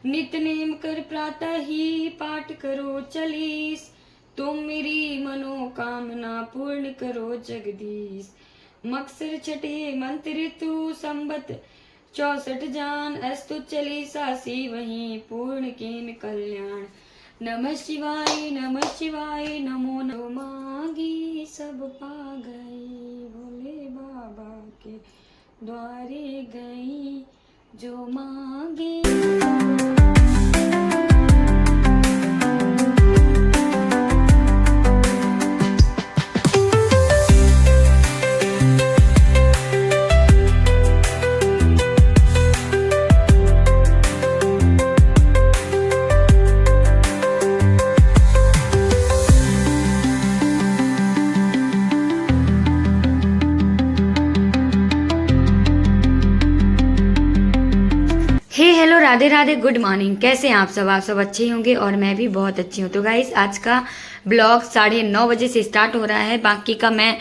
नित नेम कर प्रातः ही पाठ करो 40। तुम मेरी मनोकामना पूर्ण करो जगदीश। मकसर छठे मंत्र ऋतु संबत 64 जान अस्तु चली सासी वहीं पूर्ण कीन कल्याण। नमः शिवाय नमो नमो मांगी सब पा गई भोले बाबा के द्वारे गई जो मांगे। Hello Radhe Radhe, good morning. कैसे हैं आप सब अच्छे होंगे और मैं भी बहुत अच्छी हूँ। तो गाइस आज का ब्लॉग 9:30 बजे से स्टार्ट हो रहा है। बाकी का मैं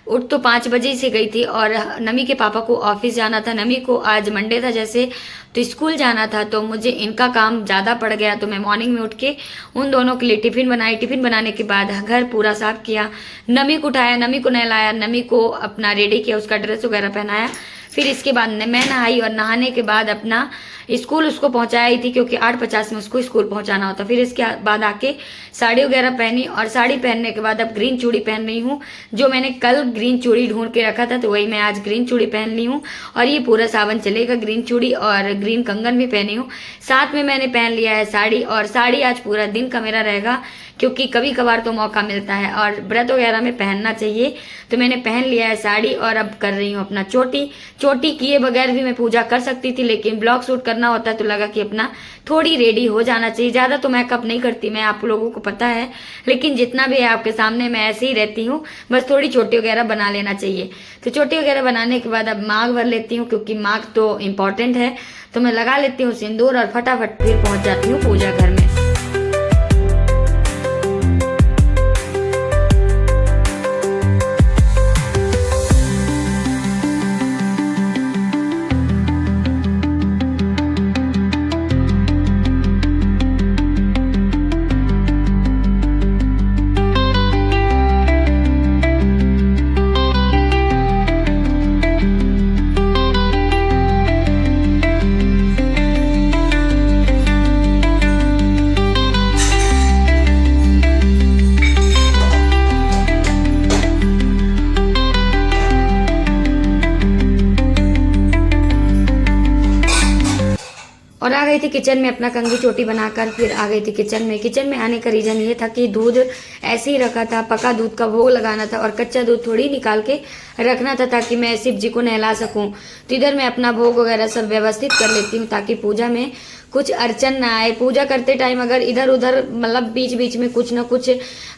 उठ तो 5 बजे से गई थी और नमी के पापा को ऑफिस जाना था। नमी को आज मंडे था जैसे, तो स्कूल जाना था, तो मुझे इनका काम ज़्यादा पड़ गया। तो मैं मॉर्निंग में उठ के उन दोनों के लिए टिफ़िन बनाई। टिफ़िन बनाने के बाद घर पूरा साफ किया, नमी को उठाया, नमी को नहलाया, नमी को अपना रेडी किया, उसका ड्रेस वगैरह पहनाया। फिर इसके बाद मैं नहाई और नहाने के बाद अपना स्कूल उसको पहुंचाई थी, क्योंकि 8:50 में उसको स्कूल पहुंचाना होता। फिर इसके बाद आके साड़ी वगैरह पहनी और साड़ी पहनने के बाद अब ग्रीन चूड़ी पहन रही हूँ। जो मैंने कल ग्रीन चूड़ी ढूंढ के रखा था, तो वही मैं आज ग्रीन चूड़ी पहन ली हूँ और ये पूरा सावन चलेगा। ग्रीन चूड़ी और ग्रीन कंगन भी पहनी हूँ। साथ में मैंने पहन लिया है साड़ी, और साड़ी आज पूरा दिन का मेरा रहेगा, क्योंकि कभी कभार तो मौका मिलता है और व्रत वगैरह में पहनना चाहिए। तो मैंने पहन लिया है साड़ी और अब कर रही हूँ अपना चोटी किए बगैर भी मैं पूजा कर सकती थी, लेकिन ब्लॉग शूट करना होता है तो लगा कि अपना थोड़ी रेडी हो जाना चाहिए। ज़्यादा तो मेकअप नहीं करती मैं, आप लोगों को पता है, लेकिन जितना भी है आपके सामने मैं ऐसे ही रहती हूँ। बस थोड़ी चोटी वगैरह बना लेना चाहिए। तो चोटी वगैरह बनाने के बाद अब मांग भर लेती हूँ, क्योंकि मांग तो इम्पॉर्टेंट है। तो मैं लगा लेती हूँ सिंदूर और फटाफट फिर पहुँच जाती हूँ पूजा घर में। और आ गई थी किचन में अपना कंघी चोटी बनाकर। फिर आ गई थी किचन में। किचन में आने का रीज़न ये था कि दूध ऐसे ही रखा था, पका दूध का भोग लगाना था और कच्चा दूध थोड़ी निकाल के रखना था, ताकि मैं शिव जी को नहला सकूं। तो इधर मैं अपना भोग वगैरह सब व्यवस्थित कर लेती हूँ, ताकि पूजा में कुछ अड़चन ना आए। पूजा करते टाइम अगर इधर उधर मतलब बीच बीच में कुछ ना कुछ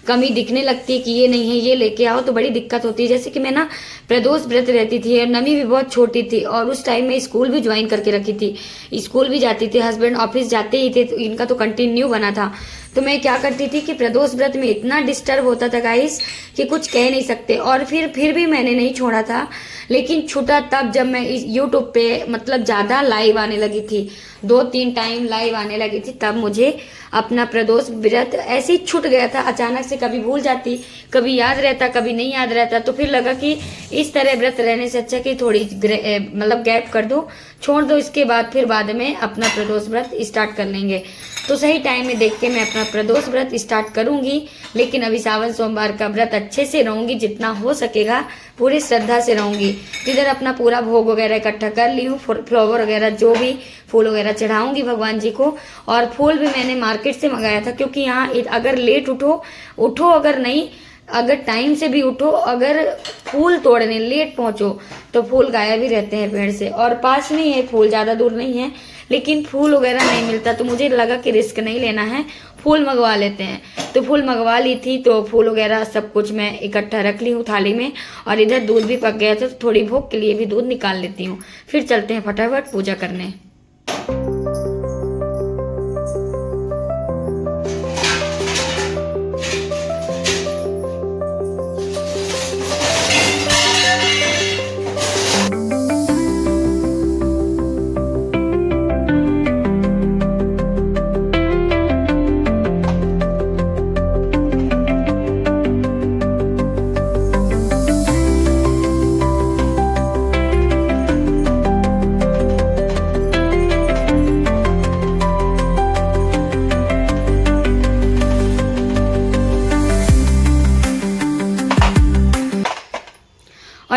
कमी दिखने लगती है कि ये नहीं है, ये लेके आओ, तो बड़ी दिक्कत होती है। जैसे कि मैं ना प्रदोष व्रत रहती थी और नमी भी बहुत छोटी थी, और उस टाइम में स्कूल भी ज्वाइन करके रखी थी, स्कूल भी जाती थी, हस्बैंड ऑफिस जाते ही थे, तो इनका तो कंटिन्यू बना था। तो मैं क्या करती थी कि प्रदोष व्रत में इतना डिस्टर्ब होता था गाइस कि कुछ कह नहीं सकते। और फिर भी मैंने नहीं छोड़ा था, लेकिन छूटा तब जब मैं इस यूट्यूब पे मतलब ज़्यादा लाइव आने लगी थी, 2-3 टाइम लाइव आने लगी थी, तब मुझे अपना प्रदोष व्रत ऐसे ही छूट गया था अचानक से। कभी भूल जाती, कभी याद रहता, कभी नहीं याद रहता। तो फिर लगा कि इस तरह व्रत रहने से अच्छा कि थोड़ी मतलब गैप कर दो, छोड़ दो, इसके बाद फिर बाद में अपना प्रदोष व्रत स्टार्ट कर लेंगे। तो सही टाइम में देख के मैं अपना प्रदोष व्रत स्टार्ट करूंगी। लेकिन अभी सावन सोमवार का व्रत अच्छे से रहूंगी, जितना हो सकेगा पूरी श्रद्धा से रहूंगी। इधर अपना पूरा भोग वगैरह इकट्ठा कर ली हूँ, फ्लावर वगैरह जो भी फूल वगैरह चढ़ाऊंगी भगवान जी को। और फूल भी मैंने मार्केट से मंगाया था, क्योंकि यहाँ अगर लेट उठो अगर नहीं, अगर टाइम से भी उठो, अगर फूल तोड़ने लेट पहुंचो तो फूल गायब ही रहते हैं पेड़ से। और पास में ही है फूल, ज़्यादा दूर नहीं है, लेकिन फूल वगैरह नहीं मिलता। तो मुझे लगा कि रिस्क नहीं लेना है, फूल मंगवा लेते हैं। तो फूल मंगवा ली थी, तो फूल वगैरह सब कुछ मैं इकट्ठा रख ली हूँ थाली में। और इधर दूध भी पक गया था, तो थोड़ी भोग के लिए भी दूध निकाल लेती हूँ। फिर चलते हैं फटाफट पूजा करने।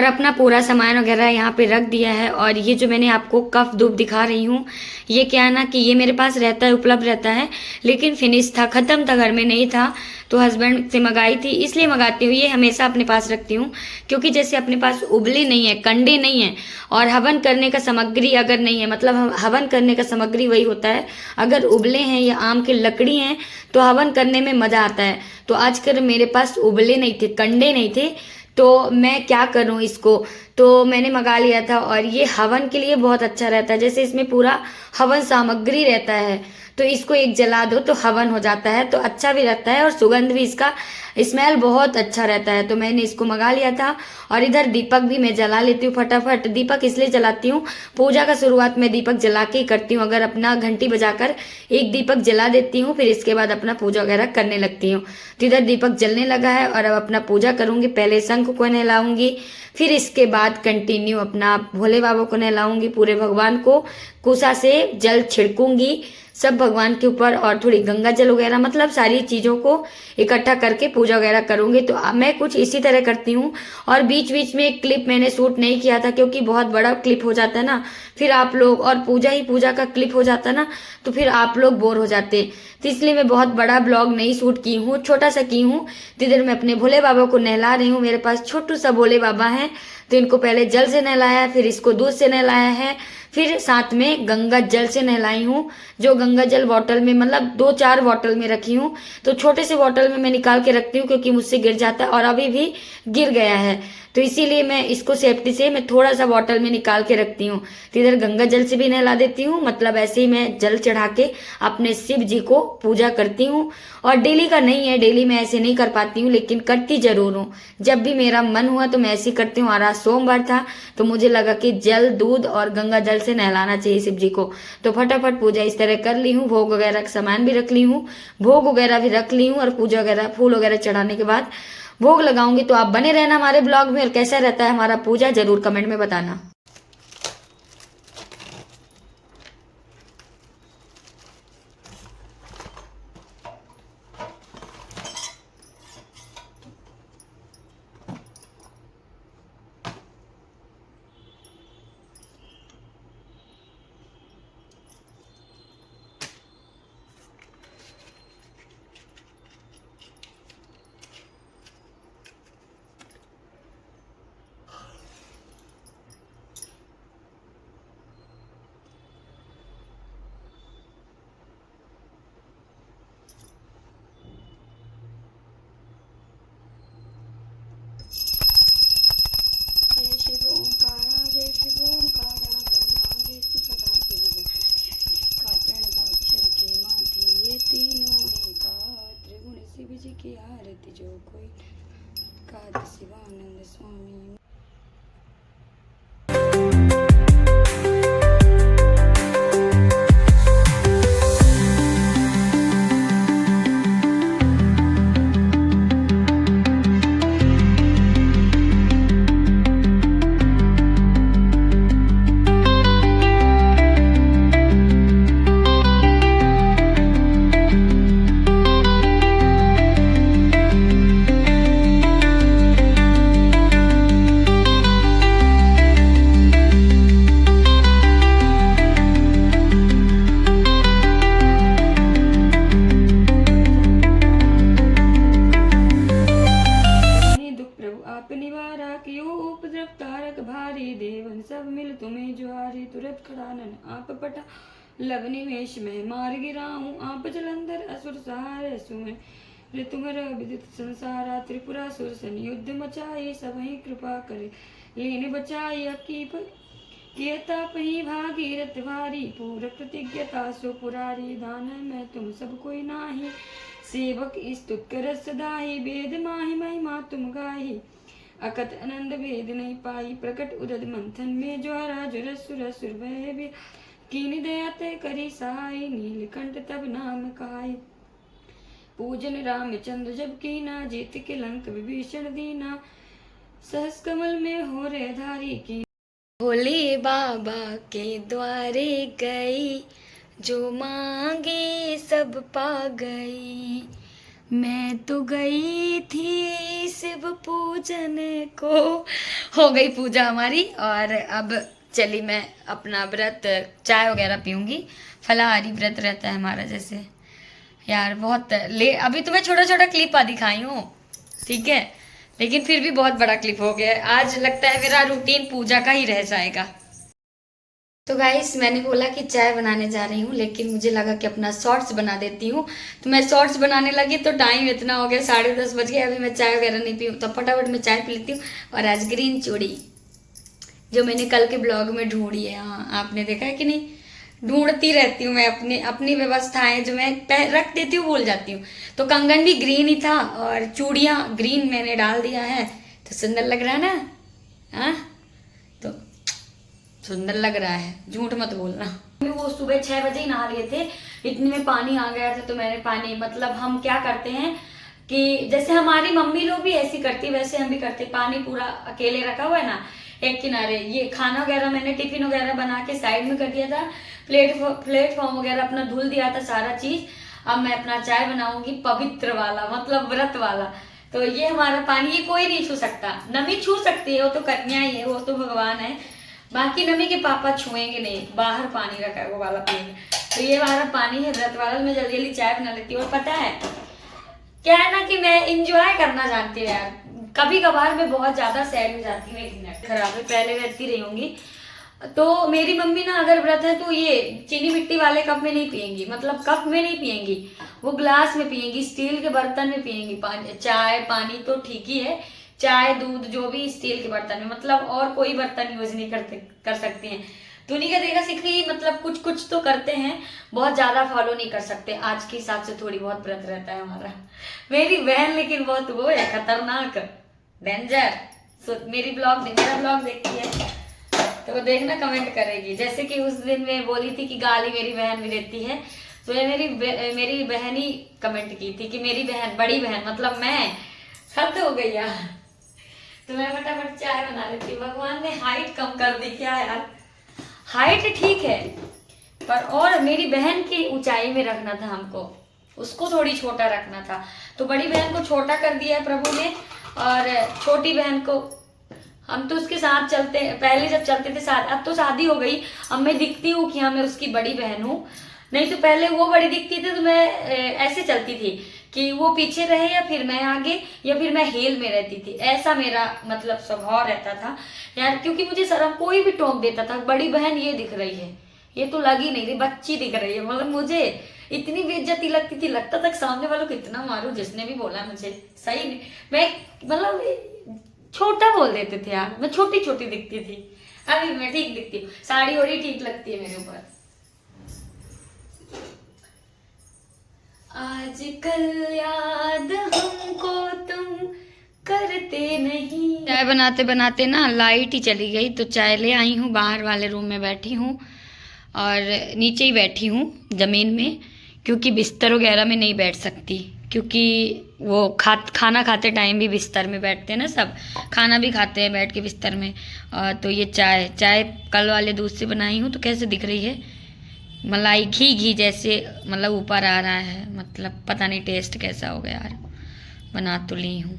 और अपना पूरा सामान वगैरह यहाँ पे रख दिया है। और ये जो मैंने आपको कफ धूप दिखा रही हूँ, ये क्या है ना कि ये मेरे पास रहता है, उपलब्ध रहता है, लेकिन फिनिश था, ख़त्म था, घर में नहीं था, तो हस्बैंड से मंगाई थी, इसलिए मंगाती हूँ। ये हमेशा अपने पास रखती हूँ, क्योंकि जैसे अपने पास उबले नहीं है, कंडे नहीं है, और हवन करने का सामग्री अगर नहीं है, मतलब हवन करने का सामग्री वही होता है, अगर उबले हैं या आम की लकड़ी हैं तो हवन करने में मज़ा आता है। तो आजकल मेरे पास उबले नहीं थे, कंडे नहीं थे, तो मैं क्या करूं इसको, तो मैंने मंगा लिया था। और ये हवन के लिए बहुत अच्छा रहता है, जैसे इसमें पूरा हवन सामग्री रहता है, तो इसको एक जला दो तो हवन हो जाता है, तो अच्छा भी रहता है और सुगंध भी, इसका स्मेल बहुत अच्छा रहता है। तो मैंने इसको मंगा लिया था। और इधर दीपक भी मैं जला लेती हूँ फटाफट। दीपक इसलिए जलाती हूँ, पूजा का शुरुआत मैं दीपक जला के ही करती हूँ। अगर अपना घंटी बजाकर एक दीपक जला देती हूँ, फिर इसके बाद अपना पूजा वगैरह करने लगती हूँ। तो इधर दीपक जलने लगा है और अब अपना पूजा करूँगी। पहले शंख को नहलाऊंगी, फिर इसके बाद कंटिन्यू अपना भोले बाबा को नहलाऊंगी, पूरे भगवान को कुशा से जल छिड़कूंगी सब भगवान के ऊपर, और थोड़ी गंगा जल वगैरह, मतलब सारी चीज़ों को इकट्ठा करके पूजा वगैरह करूँगी। तो मैं कुछ इसी तरह करती हूँ। और बीच बीच में एक क्लिप मैंने शूट नहीं किया था, क्योंकि बहुत बड़ा क्लिप हो जाता है ना, फिर आप लोग, और पूजा ही पूजा का क्लिप हो जाता है ना, तो फिर आप लोग बोर हो जाते, तो इसलिए मैं बहुत बड़ा ब्लॉग नहीं शूट की हूँ, छोटा सा की हूँ। तो इधर मैं अपने भोले बाबा को नहला रही हूँ। मेरे पास छोटू सा भोले बाबा हैं, तो इनको पहले जल से नहलाया, फिर इसको दूध से नहलाया है, फिर साथ में गंगा जल से नहलाई हूँ। जो गंगा जल बॉटल में, मतलब 2-4 बॉटल में रखी हूँ, तो छोटे से बॉटल में मैं निकाल के रखती हूँ, क्योंकि मुझसे गिर जाता है, और अभी भी गिर गया है, तो इसीलिए मैं इसको सेफ्टी से मैं थोड़ा सा बॉटल में निकाल के रखती हूँ। तो इधर गंगा जल से भी नहला देती हूँ, मतलब ऐसे ही मैं जल चढ़ा के अपने शिव जी को पूजा करती हूँ। और डेली का नहीं है, डेली मैं ऐसे नहीं कर पाती हूँ, लेकिन करती जरूर हूँ। जब भी मेरा मन हुआ तो मैं ऐसे ही करती हूँ। और आज सोमवार था, तो मुझे लगा कि जल, दूध और गंगा जल से नहलाना चाहिए शिव जी को, तो फटाफट पूजा इस तरह कर ली हूँ। भोग वगैरह का सामान भी रख ली हूँ, भोग वगैरह भी रख ली हूँ, और पूजा वगैरह फूल वगैरह चढ़ाने के बाद भोग लगाऊंगी। तो आप बने रहना हमारे ब्लॉग में, और कैसा रहता है हमारा पूजा जरूर कमेंट में बताना। जय शिव ओंकारा, जय शिव ओंकारा, ब्रह्मा विष्णु सदा शिव का प्रणवाक्षर के माध्य, ये तीनों एकात्र, त्रिगुण शिव जी की आरती जो कोई काद, शिवानंद स्वामी। सब मिल तुम्हें ज्वारी, तुरंत खड़ानन आप पटा, लव निवेश में मार गिराऊं, आप जलंधर असुर सहारे सुमें, रे तुम्हारा विदित संसारा, त्रिपुरा सुर सन युद्ध मचाई, सब ही कृपा करे लीन बचाई, अकीप कियता पही भागीरथ भारी, पूर प्रतिज्ञता सो पुरारी, दान में तुम सब कोई नाही, सेवक स्तुत कर सदाही, वेद माही महिमा तुम गाही, अकत आनंद भेद नहीं पाई, प्रकट उदद मंथन में ज्वारा, जुर सुर सुर भय कीन दया ते करी सहाय, नीलकंठ तब नाम काई, पूजन रामचंद्र जब कीना, जीत के लंक विभीषण दीना, सहस कमल में हो रे धारी की, भोले बाबा के द्वारे गई, जो मांगे सब पा गई, मैं तो गई थी शिव पूजन को। हो गई पूजा हमारी और अब चली मैं अपना व्रत चाय वगैरह पीऊंगी। फलाहारी व्रत रहता है हमारा जैसे। यार बहुत ले अभी तो मैं छोटा छोटा क्लिप आ दिखाई हूँ, ठीक है, लेकिन फिर भी बहुत बड़ा क्लिप हो गया है। आज लगता है मेरा रूटीन पूजा का ही रह जाएगा। तो गाइस मैंने बोला कि चाय बनाने जा रही हूँ, लेकिन मुझे लगा कि अपना शॉर्ट्स बना देती हूँ। तो मैं शॉर्ट्स बनाने लगी तो टाइम इतना हो गया, 10:30 बज गए। अभी मैं चाय वगैरह नहीं पीऊँ तो फटाफट मैं चाय पी लेती हूँ। और आज ग्रीन चूड़ी जो मैंने कल के ब्लॉग में ढूंढी है, हाँ आपने देखा है कि नहीं, ढूंढती रहती हूँ मैं अपनी अपनी व्यवस्थाएं जो मैं रख देती हूँ भूल जाती हूँ। तो कंगन भी ग्रीन ही था और चूड़ियाँ ग्रीन मैंने डाल दिया है, तो सुंदर लग रहा है ना। हाँ तो सुंदर लग रहा है, झूठ मत बोलना। वो सुबह 6 बजे ही नहा लिए थे, इतने में पानी आ गया था। तो मैंने पानी मतलब हम क्या करते हैं कि जैसे हमारी मम्मी लोग भी ऐसी करती वैसे हम भी करते। पानी पूरा अकेले रखा हुआ है ना एक किनारे, ये खाना वगैरह मैंने टिफिन वगैरह बना के साइड में कर दिया था, प्लेटफॉर्म वगैरह अपना धुल दिया था सारा चीज। अब मैं अपना चाय बनाऊंगी पवित्र वाला, मतलब व्रत वाला। तो ये हमारा पानी ये कोई नहीं छू सकता। नमी छू सकती है, वो तो कन्या ही है, वो तो भगवान है। बाकी नमी के पापा छुएंगे नहीं, बाहर पानी रखा है वो वाला पिएंगे। तो ये वाला पानी है व्रत वाला। मैं जल्दी जल्दी चाय बना लेती हूँ। और पता है क्या है ना कि मैं इंजॉय करना चाहती हूँ यार। कभी कभार मैं बहुत ज्यादा सैड हो जाती हूँ, एक मिनट खराब है, पहले रहती रही होंगी। तो मेरी मम्मी ना अगर व्रत है तो ये चीनी मिट्टी वाले कप में नहीं पियेंगी, मतलब कप में नहीं पियेंगी, वो ग्लास में पियेंगी, स्टील के बर्तन में पियेंगी। चाय पानी तो ठीक ही है, चाय दूध जो भी स्टील के बर्तन में, मतलब और कोई बर्तन यूज नहीं कर सकती हैं। तो उन्हीं का देखा सीखी, मतलब कुछ कुछ तो करते हैं, बहुत ज्यादा फॉलो नहीं कर सकते। आज के हिसाब से थोड़ी बहुत व्रत रहता है हमारा। मेरी बहन लेकिन बहुत वो है, खतरनाक, डेंजर। मेरा ब्लॉग देखती है तो वो देखना कमेंट करेगी। जैसे कि उस दिन मैं बोली थी कि गाली मेरी बहन भी देती है, तो ये मेरी बहन ही कमेंट की थी कि मेरी बहन, बड़ी बहन मतलब मैं, हद हो गई यार। तो मैं फटाफट चाय बना लेती हूँ। भगवान ने हाइट कम कर दी क्या यार, हाइट ठीक है पर और मेरी बहन की ऊंचाई में रखना था हमको, उसको थोड़ी छोटा रखना था। तो बड़ी बहन को छोटा कर दिया है प्रभु ने, और छोटी बहन को हम तो उसके साथ चलते, पहले जब चलते थे साथ, अब तो शादी हो गई, अब मैं दिखती हूँ कि हाँ मैं उसकी बड़ी बहन हूँ। नहीं तो पहले वो बड़ी दिखती थी तो मैं ऐसे चलती थी कि वो पीछे रहे या फिर मैं आगे या फिर मैं हेल में रहती थी, ऐसा मेरा मतलब स्वभाव रहता था यार। क्योंकि मुझे शर्म, कोई भी टोक देता था बड़ी बहन ये दिख रही है, ये तो लग ही नहीं रही, बच्ची दिख रही है। मतलब मुझे इतनी बेइज्जती लगती थी, लगता था सामने वालों को इतना मारूं, जिसने भी बोला मुझे सही नहीं, मैं मतलब छोटा बोल देते थे यार, मैं छोटी छोटी दिखती थी। अभी मैं ठीक दिखती हूँ, साड़ी ओड़ी ठीक लगती है मेरे ऊपर। आजकल याद हमको तुम करते नहीं। चाय बनाते बनाते ना लाइट ही चली गई, तो चाय ले आई हूँ, बाहर वाले रूम में बैठी हूँ और नीचे ही बैठी हूँ जमीन में, क्योंकि बिस्तर वगैरह में नहीं बैठ सकती, क्योंकि वो खाना खाते टाइम भी बिस्तर में बैठते हैं ना, सब खाना भी खाते हैं बैठ के बिस्तर में। तो ये चाय कल वाले दूध से बनाई हूँ, तो कैसे दिख रही है, मलाई घी जैसे, मतलब ऊपर आ रहा है, मतलब पता नहीं टेस्ट कैसा होगा यार, बना तो ली हूँ।